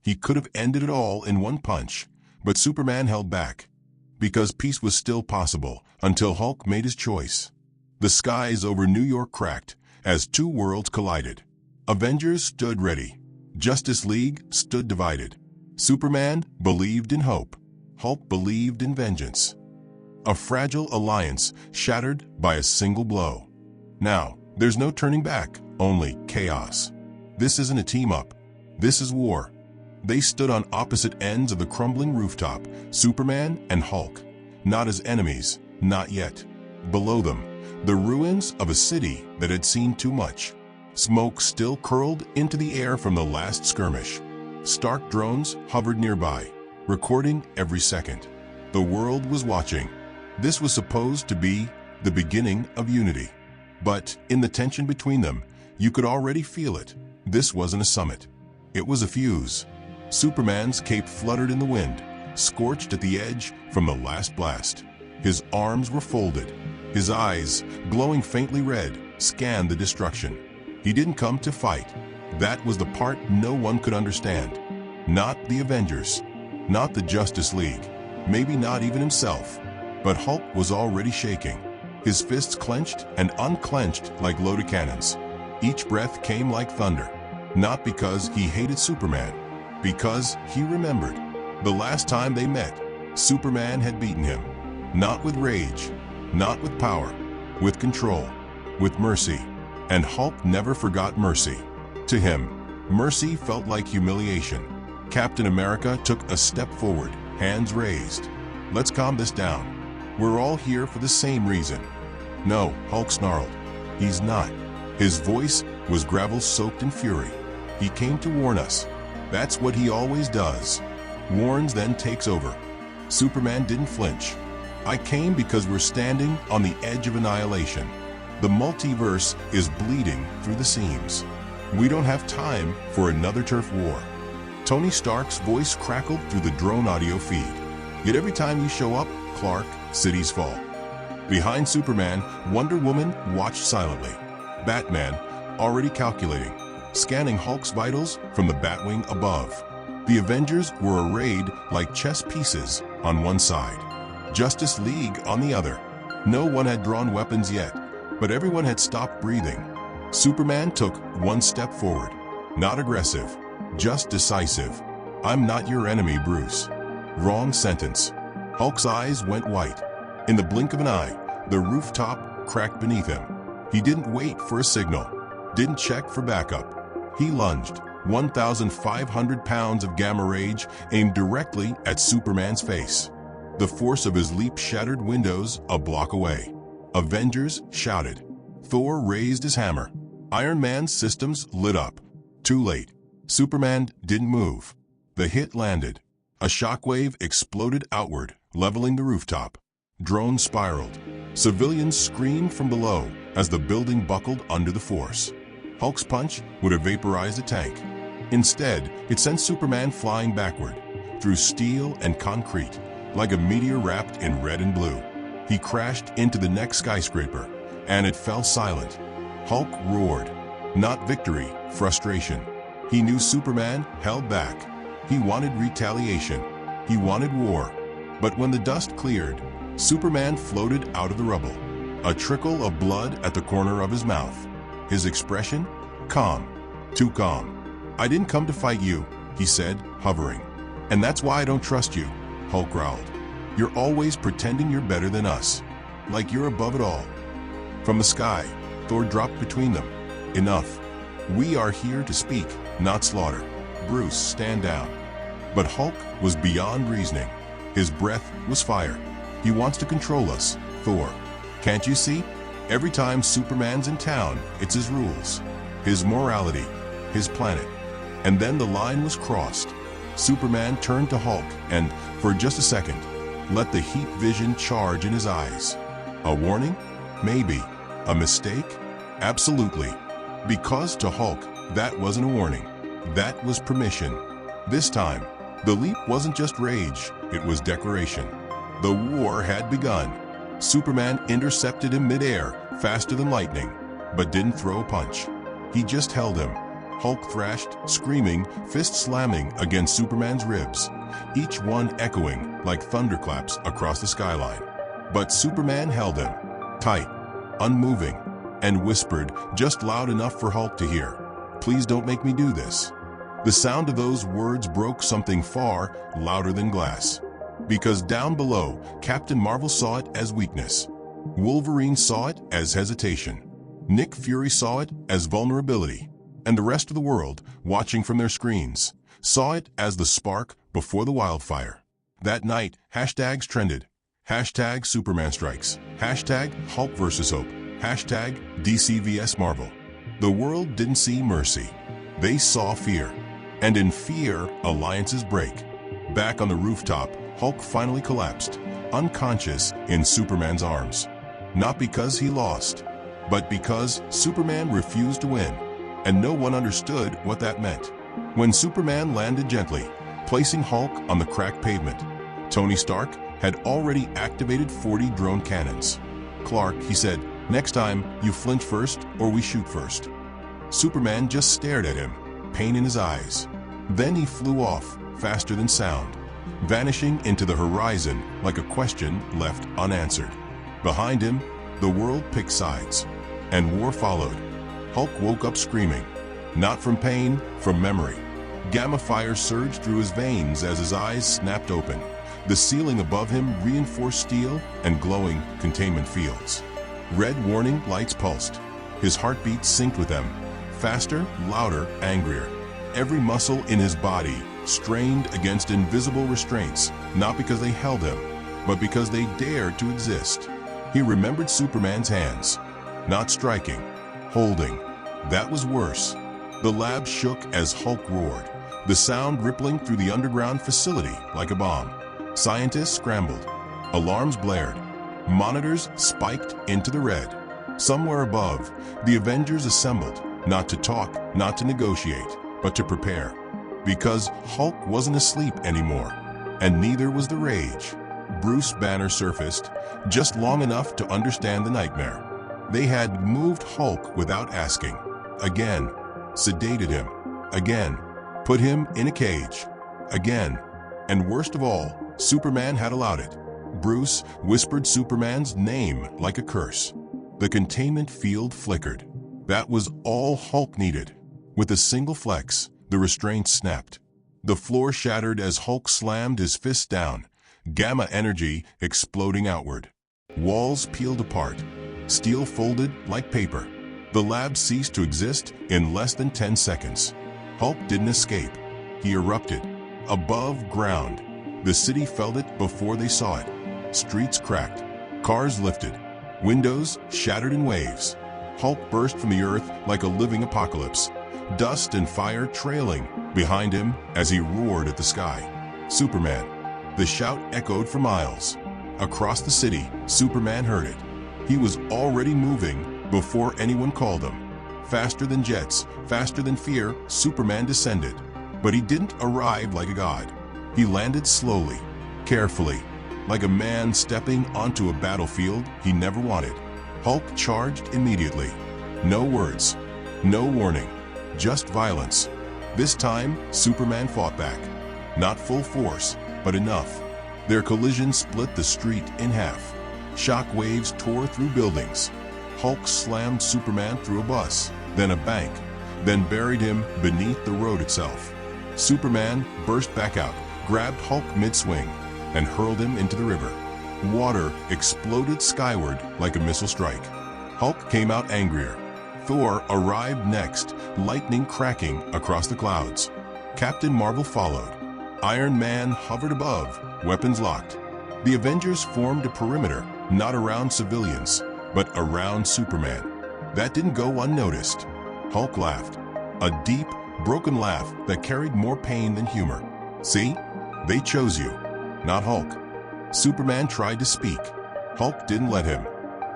He could have ended it all in one punch, but Superman held back. Because peace was still possible, until Hulk made his choice. The skies over New York cracked, as two worlds collided. Avengers stood ready. Justice League stood divided. Superman believed in hope. Hulk believed in vengeance. A fragile alliance shattered by a single blow. Now, there's no turning back, only chaos. This isn't a team-up. This is war. They stood on opposite ends of the crumbling rooftop, Superman and Hulk. Not as enemies, not yet. Below them, the ruins of a city that had seen too much. Smoke still curled into the air from the last skirmish. Stark drones hovered nearby, recording every second. The world was watching. This was supposed to be the beginning of unity. But in the tension between them, you could already feel it. This wasn't a summit. It was a fuse. Superman's cape fluttered in the wind, scorched at the edge from the last blast. His arms were folded. His eyes, glowing faintly red, scanned the destruction. He didn't come to fight. That was the part no one could understand. Not the Avengers. Not the Justice League. Maybe not even himself. But Hulk was already shaking. His fists clenched and unclenched like loaded cannons. Each breath came like thunder. Not because he hated Superman. Because he remembered. The last time they met, Superman had beaten him. Not with rage. Not with power. With control. With mercy. And Hulk never forgot mercy. To him, mercy felt like humiliation. Captain America took a step forward, hands raised. Let's calm this down. We're all here for the same reason. No, Hulk snarled. He's not. His voice was gravel-soaked in fury. He came to warn us. That's what he always does. Warns, then takes over. Superman didn't flinch. I came because we're standing on the edge of annihilation. The multiverse is bleeding through the seams. We don't have time for another turf war. Tony Stark's voice crackled through the drone audio feed. Yet every time you show up, Clark, cities fall. Behind Superman, Wonder Woman watched silently. Batman, already calculating, scanning Hulk's vitals from the Batwing above. The Avengers were arrayed like chess pieces on one side, Justice League on the other. No one had drawn weapons yet, but everyone had stopped breathing. Superman took one step forward. Not aggressive, just decisive. I'm not your enemy, Bruce. Wrong sentence. Hulk's eyes went white. In the blink of an eye, the rooftop cracked beneath him. He didn't wait for a signal, didn't check for backup. He lunged, 1,500 pounds of gamma rage aimed directly at Superman's face. The force of his leap shattered windows a block away. Avengers shouted. Thor raised his hammer. Iron Man's systems lit up. Too late. Superman didn't move. The hit landed. A shockwave exploded outward, leveling the rooftop. Drones spiraled. Civilians screamed from below as the building buckled under the force. Hulk's punch would have vaporized a tank. Instead, it sent Superman flying backward, through steel and concrete, like a meteor wrapped in red and blue. He crashed into the next skyscraper, and it fell silent. Hulk roared. Not victory, frustration. He knew Superman held back. He wanted retaliation. He wanted war. But when the dust cleared, Superman floated out of the rubble. A trickle of blood at the corner of his mouth. His expression? Calm. Too calm. I didn't come to fight you, he said, hovering. And that's why I don't trust you, Hulk growled. You're always pretending you're better than us. Like you're above it all. From the sky, Thor dropped between them. Enough. We are here to speak, not slaughter. Bruce, stand down. But Hulk was beyond reasoning. His breath was fire. He wants to control us, Thor. Can't you see? Every time Superman's in town, it's his rules, his morality, his planet. And then the line was crossed. Superman turned to Hulk and, for just a second, let the heat vision charge in his eyes. A warning? Maybe. A mistake? Absolutely. Because to Hulk, that wasn't a warning. That was permission. This time, the leap wasn't just rage, it was declaration. The war had begun. Superman intercepted him mid-air, faster than lightning, but didn't throw a punch. He just held him. Hulk thrashed, screaming, fist slamming against Superman's ribs, each one echoing like thunderclaps across the skyline. But Superman held him, tight, unmoving, and whispered just loud enough for Hulk to hear, "Please don't make me do this." The sound of those words broke something far louder than glass. Because down below, Captain Marvel saw it as weakness. Wolverine saw it as hesitation. Nick Fury saw it as vulnerability. And the rest of the world, watching from their screens, saw it as the spark before the wildfire. That night, hashtags trended. Hashtag Superman strikes. Hashtag Hulk versus Hope. Hashtag DCvsMarvel. The world didn't see mercy. They saw fear. And in fear, alliances break. Back on the rooftop, Hulk finally collapsed, unconscious in Superman's arms. Not because he lost, but because Superman refused to win. And no one understood what that meant. When Superman landed gently, placing Hulk on the cracked pavement, Tony Stark had already activated 40 drone cannons. "Clark," he said, "next time you flinch first or we shoot first." Superman just stared at him, pain in his eyes. Then he flew off, faster than sound, vanishing into the horizon like a question left unanswered. Behind him, the world picked sides, and war followed. Hulk woke up screaming, not from pain, from memory. Gamma fire surged through his veins as his eyes snapped open. The ceiling above him reinforced steel and glowing containment fields. Red warning lights pulsed. His heartbeat synced with them, faster, louder, angrier. Every muscle in his body strained against invisible restraints, not because they held him, but because they dared to exist. He remembered Superman's hands, not striking, holding. That was worse. The lab shook as Hulk roared, the sound rippling through the underground facility like a bomb. Scientists scrambled. Alarms blared. Monitors spiked into the red. Somewhere above, the Avengers assembled, not to talk, not to negotiate, but to prepare. Because Hulk wasn't asleep anymore, and neither was the rage. Bruce Banner surfaced, just long enough to understand the nightmare. They had moved Hulk without asking. Again, sedated him. Again, put him in a cage. Again, and worst of all, Superman had allowed it. Bruce whispered Superman's name like a curse. The containment field flickered. That was all Hulk needed. With a single flex, the restraints snapped. The floor shattered as Hulk slammed his fist down, gamma energy exploding outward. Walls peeled apart, steel folded like paper. The lab ceased to exist in less than 10 seconds. Hulk didn't escape. He erupted. Above ground. The city felt it before they saw it. Streets cracked. Cars lifted. Windows shattered in waves. Hulk burst from the earth like a living apocalypse. Dust and fire trailing behind him as he roared at the sky. Superman. The shout echoed for miles. Across the city, Superman heard it. He was already moving before anyone called him. Faster than jets, faster than fear, Superman descended. But he didn't arrive like a god. He landed slowly, carefully, like a man stepping onto a battlefield he never wanted. Hulk charged immediately. No words, no warning, just violence. This time, Superman fought back. Not full force, but enough. Their collision split the street in half. Shock waves tore through buildings. Hulk slammed Superman through a bus, then a bank, then buried him beneath the road itself. Superman burst back out, grabbed Hulk mid-swing, and hurled him into the river. Water exploded skyward like a missile strike. Hulk came out angrier. Thor arrived next, lightning cracking across the clouds. Captain Marvel followed. Iron Man hovered above, weapons locked. The Avengers formed a perimeter, not around civilians, but around Superman. That didn't go unnoticed. Hulk laughed. A deep, broken laugh that carried more pain than humor. See? They chose you, not Hulk. Superman tried to speak. Hulk didn't let him.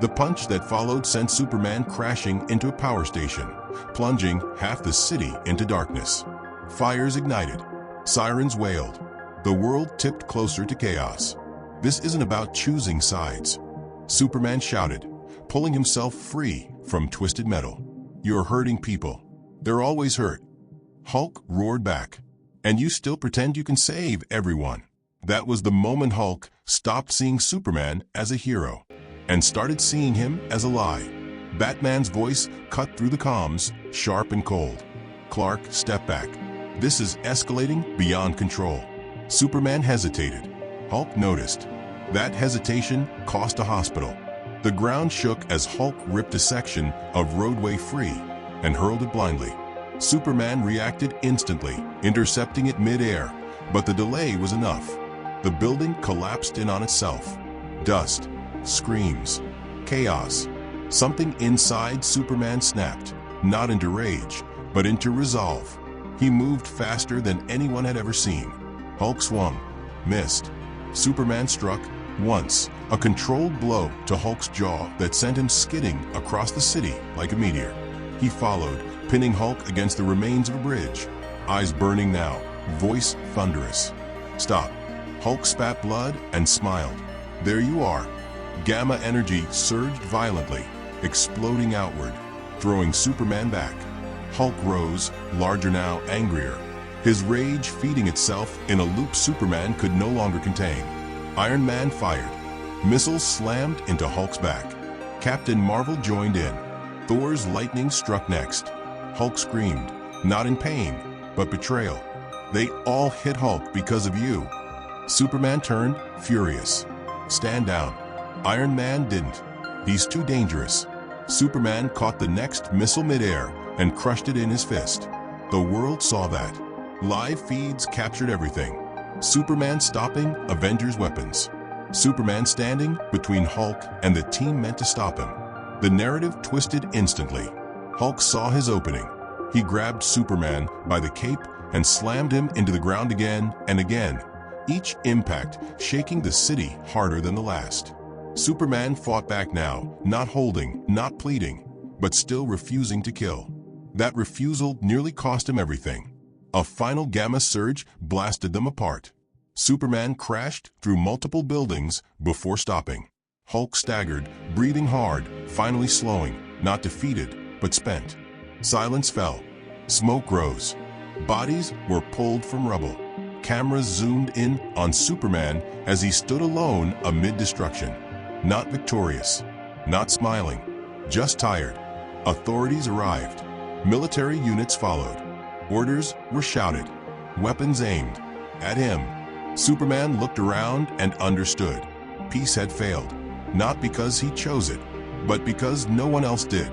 The punch that followed sent Superman crashing into a power station, plunging half the city into darkness. Fires ignited. Sirens wailed. The world tipped closer to chaos. This isn't about choosing sides. Superman shouted, pulling himself free from twisted metal. You're hurting people. They're always hurt. Hulk roared back. And you still pretend you can save everyone. That was the moment Hulk stopped seeing Superman as a hero and started seeing him as a lie. Batman's voice cut through the comms, sharp and cold. Clark, step back. This is escalating beyond control. Superman hesitated. Hulk noticed. That hesitation cost a hospital. The ground shook as Hulk ripped a section of roadway free and hurled it blindly. Superman reacted instantly, intercepting it mid-air, but the delay was enough. The building collapsed in on itself. Dust, screams, chaos. Something inside Superman snapped, not into rage, but into resolve. He moved faster than anyone had ever seen. Hulk swung, missed. Superman struck, once, a controlled blow to Hulk's jaw that sent him skidding across the city like a meteor. He followed, pinning Hulk against the remains of a bridge. Eyes burning now, voice thunderous. Stop. Hulk spat blood and smiled. There you are. Gamma energy surged violently, exploding outward, throwing Superman back. Hulk rose, larger now, angrier. His rage feeding itself in a loop Superman could no longer contain. Iron Man fired. Missiles slammed into Hulk's back. Captain Marvel joined in. Thor's lightning struck next. Hulk screamed, not in pain, but betrayal. They all hit Hulk because of you. Superman turned, furious. Stand down. Iron Man didn't. He's too dangerous. Superman caught the next missile midair and crushed it in his fist. The world saw that. Live feeds captured everything. Superman stopping Avengers' weapons. Superman standing between Hulk and the team meant to stop him. The narrative twisted instantly. Hulk saw his opening. He grabbed Superman by the cape and slammed him into the ground again and again, each impact shaking the city harder than the last. Superman fought back now, not holding, not pleading, but still refusing to kill. That refusal nearly cost him everything. A final gamma surge blasted them apart. Superman crashed through multiple buildings before stopping. Hulk staggered, breathing hard, finally slowing, not defeated, but spent. Silence fell. Smoke rose. Bodies were pulled from rubble. Cameras zoomed in on Superman as he stood alone amid destruction. Not victorious, not smiling, just tired. Authorities arrived. Military units followed. Orders were shouted. Weapons aimed. At him. Superman looked around and understood. Peace had failed. Not because he chose it, but because no one else did.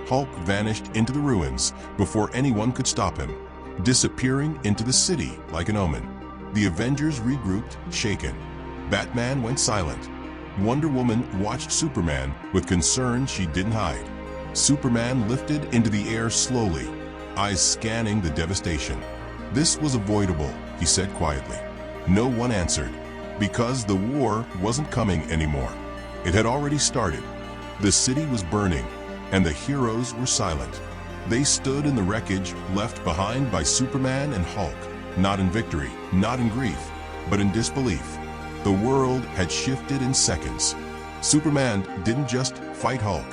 Hulk vanished into the ruins before anyone could stop him, disappearing into the city like an omen. The Avengers regrouped, shaken. Batman went silent. Wonder Woman watched Superman with concern she didn't hide. Superman lifted into the air slowly, eyes scanning the devastation. This was avoidable, he said quietly. No one answered, because the war wasn't coming anymore. It had already started. The city was burning, and the heroes were silent. They stood in the wreckage left behind by Superman and Hulk, not in victory, not in grief, but in disbelief. The world had shifted in seconds. Superman didn't just fight Hulk.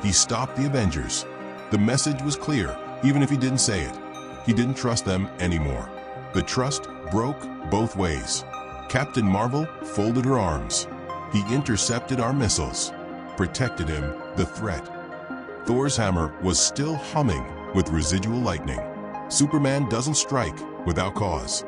He stopped the Avengers. The message was clear, even if he didn't say it. He didn't trust them anymore. The trust broke both ways. Captain Marvel folded her arms. He intercepted our missiles, protected him, the threat. Thor's hammer was still humming with residual lightning. Superman doesn't strike without cause.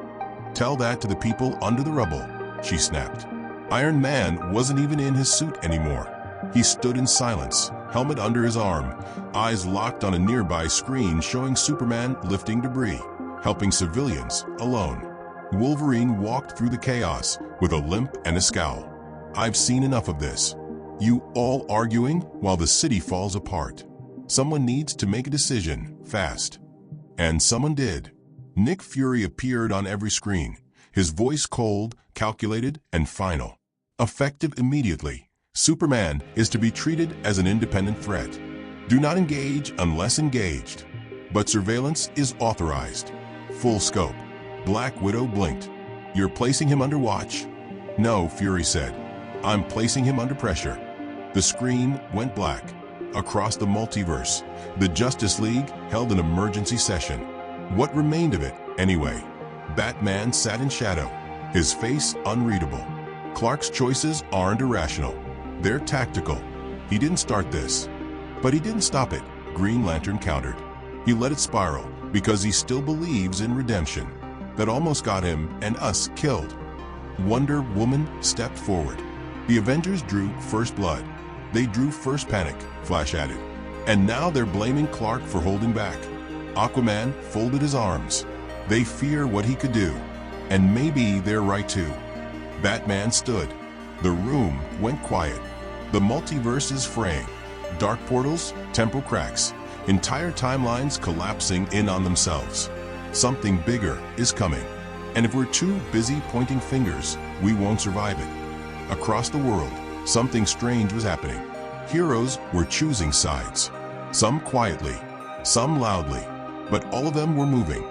Tell that to the people under the rubble, she snapped. Iron Man wasn't even in his suit anymore. He stood in silence, helmet under his arm, eyes locked on a nearby screen showing Superman lifting debris, helping civilians alone. Wolverine walked through the chaos with a limp and a scowl. I've seen enough of this. You all arguing while the city falls apart. Someone needs to make a decision, fast. And someone did. Nick Fury appeared on every screen, his voice cold, calculated, and final. Effective immediately. Superman is to be treated as an independent threat. Do not engage unless engaged. But surveillance is authorized. Full scope. Black Widow blinked. You're placing him under watch? No, Fury said. I'm placing him under pressure. The screen went black. Across the multiverse, the Justice League held an emergency session. What remained of it, anyway? Batman sat in shadow, his face unreadable. Clark's choices aren't irrational. They're tactical. He didn't start this, but he didn't stop it, Green Lantern countered. He let it spiral because he still believes in redemption. That almost got him and us killed. Wonder Woman stepped forward. The Avengers drew first blood. They drew first panic, Flash added. And now they're blaming Clark for holding back. Aquaman folded his arms. They fear what he could do. And maybe they're right too. Batman stood. The room went quiet. The multiverse is fraying. Dark portals, temporal cracks, entire timelines collapsing in on themselves. Something bigger is coming. And if we're too busy pointing fingers, we won't survive it. Across the world, something strange was happening. Heroes were choosing sides. Some quietly, some loudly, but all of them were moving.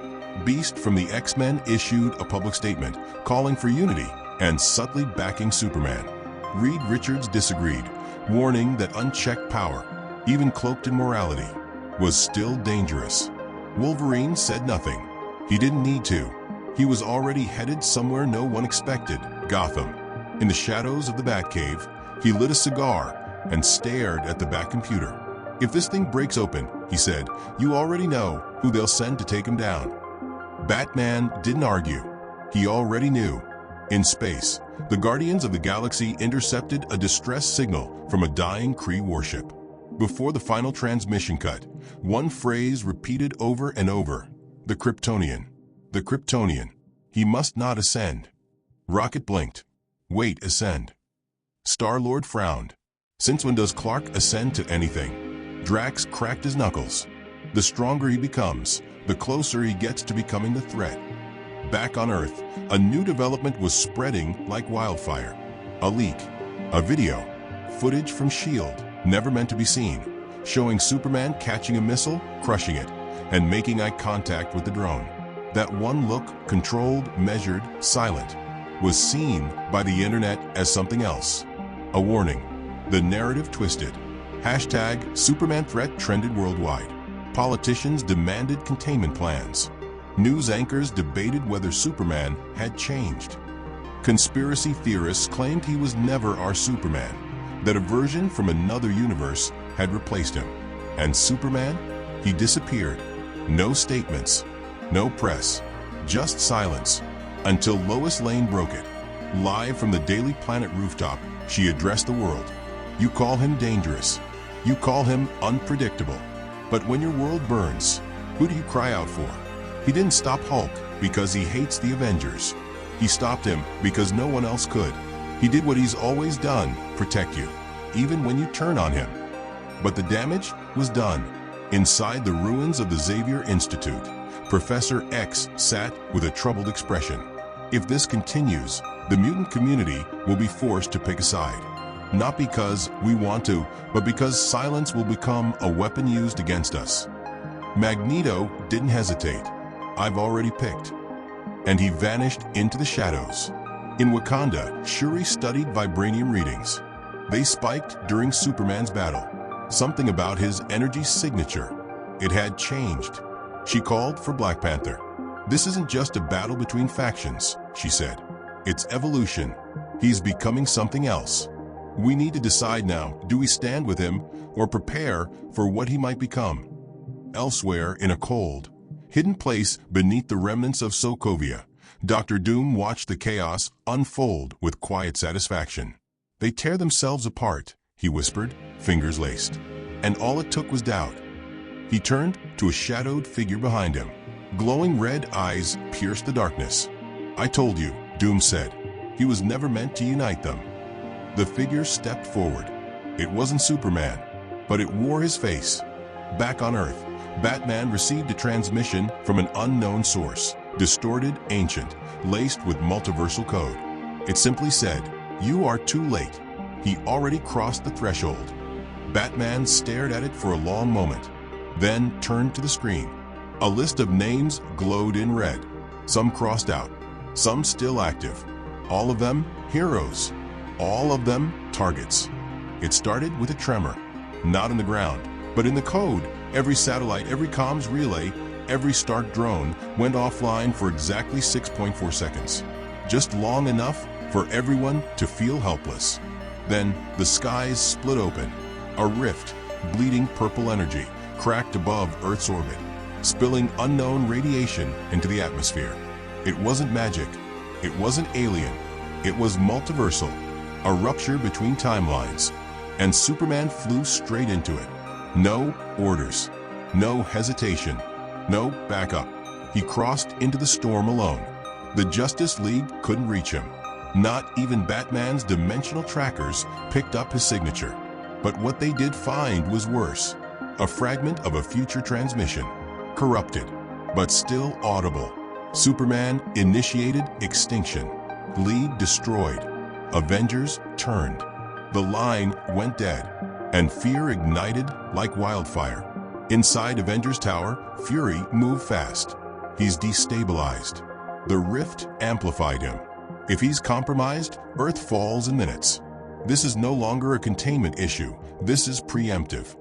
Beast from the X-Men issued a public statement calling for unity and subtly backing Superman. Reed Richards disagreed, warning that unchecked power, even cloaked in morality, was still dangerous. Wolverine said nothing. He didn't need to. He was already headed somewhere no one expected, Gotham. In the shadows of the Batcave, he lit a cigar and stared at the Batcomputer. If this thing breaks open, he said, you already know who they'll send to take him down. Batman didn't argue. He already knew. In space, the Guardians of the Galaxy intercepted a distress signal from a dying Kree warship. Before the final transmission cut, one phrase repeated over and over. The Kryptonian. The Kryptonian. He must not ascend. Rocket blinked. Wait, ascend. Star-Lord frowned. Since when does Clark ascend to anything? Drax cracked his knuckles. The stronger he becomes, the closer he gets to becoming the threat. Back on Earth, a new development was spreading like wildfire. A leak, a video, footage from S.H.I.E.L.D., never meant to be seen, showing Superman catching a missile, crushing it, and making eye contact with the drone. That one look, controlled, measured, silent, was seen by the internet as something else. A warning. The narrative twisted. Hashtag Superman threat trended worldwide. Politicians demanded containment plans. News anchors debated whether Superman had changed. Conspiracy theorists claimed he was never our Superman, that a version from another universe had replaced him. And Superman? He disappeared. No statements, no press, just silence, until Lois Lane broke it. Live from the Daily Planet rooftop, she addressed the world. You call him dangerous. You call him unpredictable. But when your world burns, who do you cry out for? He didn't stop Hulk because he hates the Avengers. He stopped him because no one else could. He did what he's always done, protect you, even when you turn on him. But the damage was done. Inside the ruins of the Xavier Institute, Professor X sat with a troubled expression. If this continues, the mutant community will be forced to pick a side. Not because we want to, but because silence will become a weapon used against us. Magneto didn't hesitate. I've already picked. And he vanished into the shadows. In Wakanda, Shuri studied vibranium readings. They spiked during Superman's battle. Something about his energy signature. It had changed. She called for Black Panther. This isn't just a battle between factions, she said. It's evolution. He's becoming something else. We need to decide now, do we stand with him or prepare for what he might become? Elsewhere, in a cold, hidden place beneath the remnants of Sokovia, Dr. Doom watched the chaos unfold with quiet satisfaction. They tear themselves apart, he whispered, fingers laced. And all it took was doubt. He turned to a shadowed figure behind him. Glowing red eyes pierced the darkness. I told you, Doom said. He was never meant to unite them. The figure stepped forward. It wasn't Superman, but it wore his face. Back on Earth, Batman received a transmission from an unknown source, distorted, ancient, laced with multiversal code. It simply said, "You are too late." He already crossed the threshold. Batman stared at it for a long moment, then turned to the screen. A list of names glowed in red. Some crossed out, some still active. All of them heroes. All of them targets. It started with a tremor, not in the ground, but in the code. Every satellite, every comms relay, every Stark drone went offline for exactly 6.4 seconds. Just long enough for everyone to feel helpless. Then the skies split open. A rift, bleeding purple energy, cracked above Earth's orbit, spilling unknown radiation into the atmosphere. It wasn't magic. It wasn't alien. It was multiversal, a rupture between timelines. And Superman flew straight into it. No orders, no hesitation, no backup. He crossed into the storm alone. The Justice League couldn't reach him. Not even Batman's dimensional trackers picked up his signature. But what they did find was worse. A fragment of a future transmission. Corrupted, but still audible. Superman initiated extinction. League destroyed. Avengers turned. The line went dead, and fear ignited like wildfire. Inside Avengers Tower, Fury moved fast. He's destabilized. The rift amplified him. If he's compromised, Earth falls in minutes. This is no longer a containment issue. This is preemptive.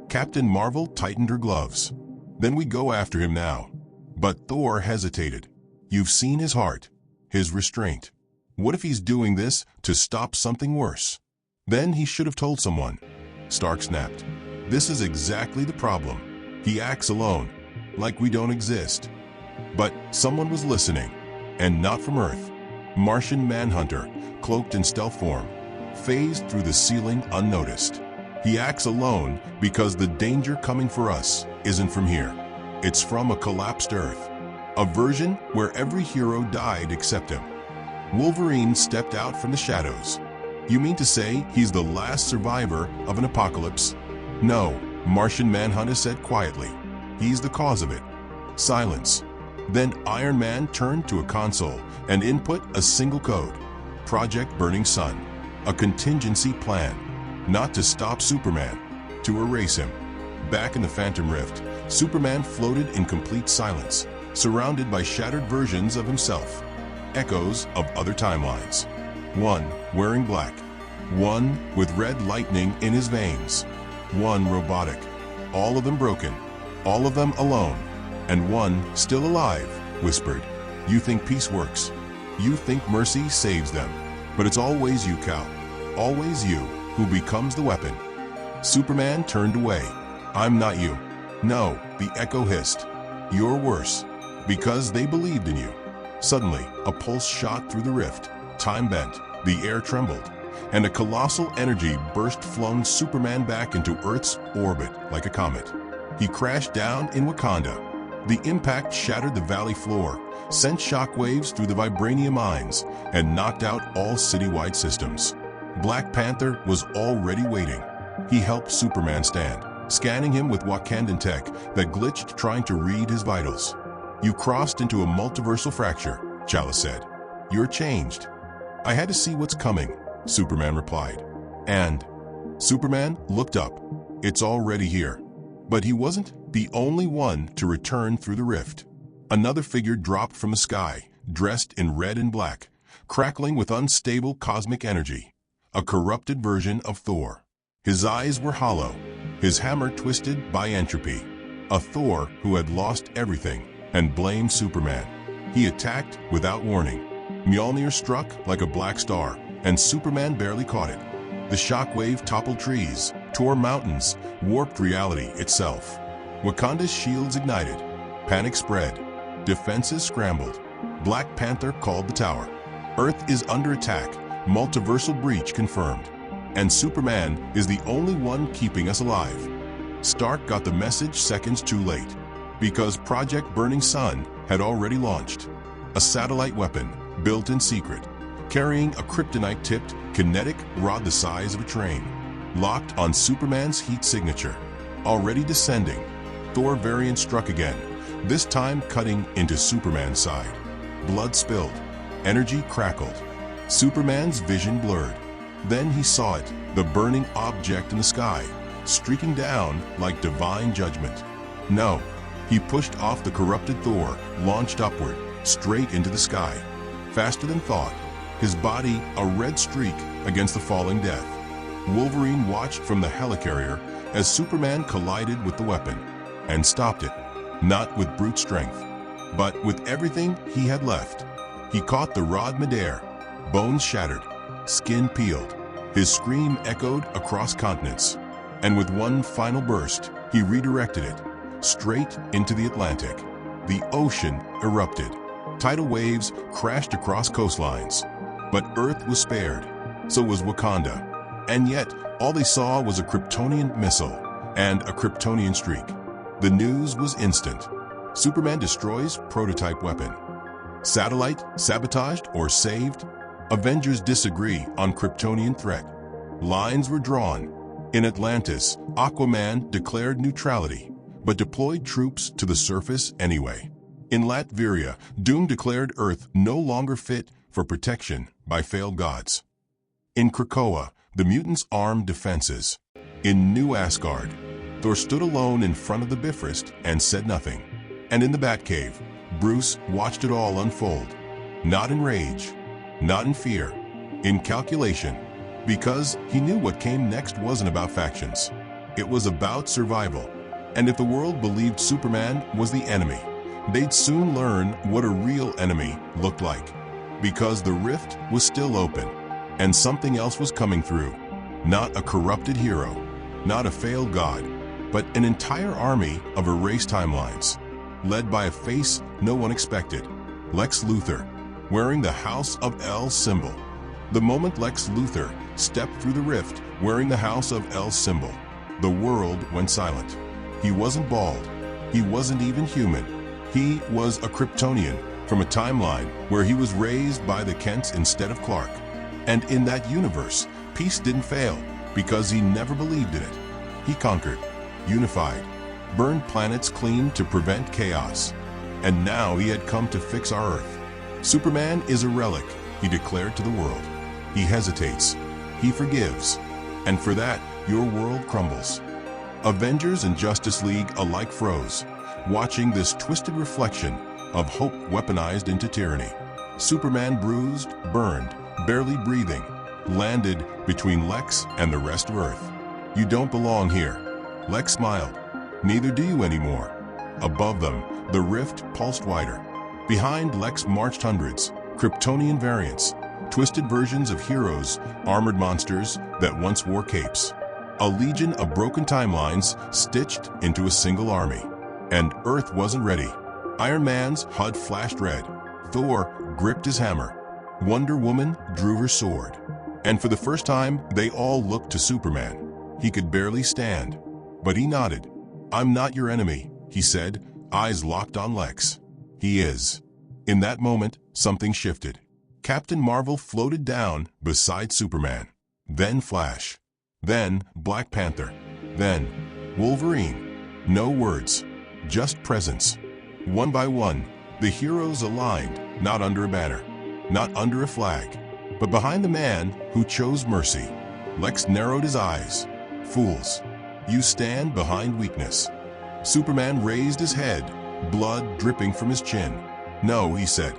Captain Marvel tightened her gloves. Then we go after him now. But Thor hesitated. You've seen his heart, his restraint. What if he's doing this to stop something worse? Then he should have told someone. Stark snapped. This is exactly the problem. He acts alone, like we don't exist. But someone was listening, and not from Earth. Martian Manhunter, cloaked in stealth form, phased through the ceiling unnoticed. He acts alone because the danger coming for us isn't from here. It's from a collapsed Earth, a version where every hero died except him. Wolverine stepped out from the shadows. You mean to say he's the last survivor of an apocalypse? No, Martian Manhunter said quietly. He's the cause of it. Silence. Then Iron Man turned to a console and input a single code. Project Burning Sun. A contingency plan. Not to stop Superman, to erase him. Back in the Phantom Rift, Superman floated in complete silence, surrounded by shattered versions of himself. Echoes of other timelines. One wearing black. One with red lightning in his veins. One robotic. All of them broken. All of them alone. And one still alive, whispered. You think peace works. You think mercy saves them. But it's always you, Cal. Always you who becomes the weapon. Superman turned away. I'm not you. No, the echo hissed. You're worse. Because they believed in you. Suddenly, a pulse shot through the rift. Time bent. The air trembled. And a colossal energy burst flung Superman back into Earth's orbit like a comet. He crashed down in Wakanda. The impact shattered the valley floor, sent shockwaves through the vibranium mines, and knocked out all citywide systems. Black Panther was already waiting. He helped Superman stand, scanning him with Wakandan tech that glitched trying to read his vitals. You crossed into a multiversal fracture, Chala said. You're changed. I had to see what's coming, Superman replied. And Superman looked up. It's already here. But he wasn't the only one to return through the rift. Another figure dropped from the sky, dressed in red and black, crackling with unstable cosmic energy. A corrupted version of Thor. His eyes were hollow, his hammer twisted by entropy. A Thor who had lost everything and blamed Superman. He attacked without warning. Mjolnir struck like a black star, and Superman barely caught it. The shockwave toppled trees, tore mountains, warped reality itself. Wakanda's shields ignited. Panic spread. Defenses scrambled. Black Panther called the tower. Earth is under attack. Multiversal breach confirmed. And Superman is the only one keeping us alive. Stark got the message seconds too late. Because Project Burning Sun had already launched. A satellite weapon, built in secret, carrying a kryptonite-tipped, kinetic rod the size of a train. Locked on Superman's heat signature. Already descending, Thor variant struck again, this time cutting into Superman's side. Blood spilled. Energy crackled. Superman's vision blurred. Then he saw it, the burning object in the sky, streaking down like divine judgment. No, he pushed off the corrupted Thor, launched upward, straight into the sky. Faster than thought, his body a red streak against the falling death. Wolverine watched from the helicarrier as Superman collided with the weapon and stopped it. not with brute strength, but with everything he had left. He caught the rod midair, bones shattered, skin peeled. His scream echoed across continents, and with one final burst, he redirected it, straight into the Atlantic. The ocean erupted. Tidal waves crashed across coastlines. But Earth was spared, so was Wakanda. And yet, all they saw was a Kryptonian missile and a Kryptonian streak. The news was instant. Superman destroys prototype weapon. Satellite sabotaged or saved? Avengers disagree on Kryptonian threat. Lines were drawn. In Atlantis, Aquaman declared neutrality, but deployed troops to the surface anyway. In Latveria, Doom declared Earth no longer fit for protection by failed gods. In Krakoa, the mutants armed defenses. In New Asgard, Thor stood alone in front of the Bifrost and said nothing. And in the Batcave, Bruce watched it all unfold. Not in rage, not in fear, in calculation, because he knew what came next wasn't about factions. It was about survival. And if the world believed Superman was the enemy, they'd soon learn what a real enemy looked like. Because the rift was still open, and something else was coming through. Not a corrupted hero, not a failed god, but an entire army of erased timelines, led by a face no one expected, Lex Luthor, wearing the House of L symbol. The moment Lex Luthor stepped through the rift wearing the House of L symbol, the world went silent. He wasn't bald. He wasn't even human. He was a Kryptonian from a timeline where he was raised by the Kents instead of Clark. And in that universe, peace didn't fail because he never believed in it. He conquered, unified, burned planets clean to prevent chaos. And now he had come to fix our Earth. Superman is a relic, he declared to the world. He hesitates. He forgives. And for that, your world crumbles. Avengers and Justice League alike froze, watching this twisted reflection of hope weaponized into tyranny. Superman bruised, burned, barely breathing, landed between Lex and the rest of Earth. You don't belong here. Lex smiled. Neither do you anymore. Above them, the rift pulsed wider. Behind Lex marched hundreds, Kryptonian variants, twisted versions of heroes, armored monsters that once wore capes. A legion of broken timelines stitched into a single army. And Earth wasn't ready. Iron Man's HUD flashed red. Thor gripped his hammer. Wonder Woman drew her sword. And for the first time, they all looked to Superman. He could barely stand, but he nodded. "I'm not your enemy," he said, eyes locked on Lex. "He is." In that moment, something shifted. Captain Marvel floated down beside Superman. Then Flash. Then Black Panther. Then Wolverine. No words, just presence. One by one, the heroes aligned, not under a banner, not under a flag, but behind the man who chose mercy. Lex narrowed his eyes. "Fools, you stand behind weakness." Superman raised his head, blood dripping from his chin. "No," he said,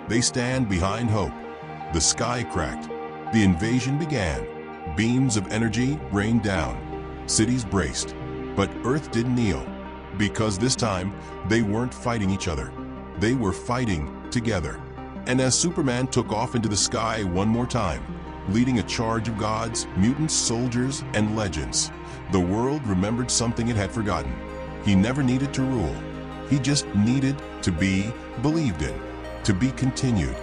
"they stand behind hope." The sky cracked. The invasion began. Beams of energy rained down. Cities braced. But Earth didn't kneel, because this time they weren't fighting each other. They were fighting together. And as Superman took off into the sky one more time, leading a charge of gods, mutants, soldiers, and legends, the world remembered something it had forgotten. He never needed to rule. He just needed to be believed in, to be continued.